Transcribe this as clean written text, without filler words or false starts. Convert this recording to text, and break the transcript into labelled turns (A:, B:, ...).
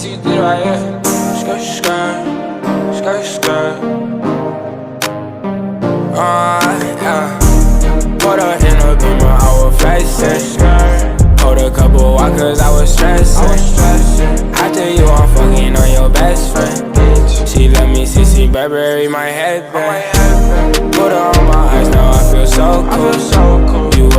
A: see you did it right here. Skirt, skirt, skirt, skirt. Yeah. Put her in a beamer, I was flexing. Hold a couple walkers, I was stressing. After you, I'm fucking on your best friend. She let me see Burberry, my headband. Put her on my eyes, now I feel so cool.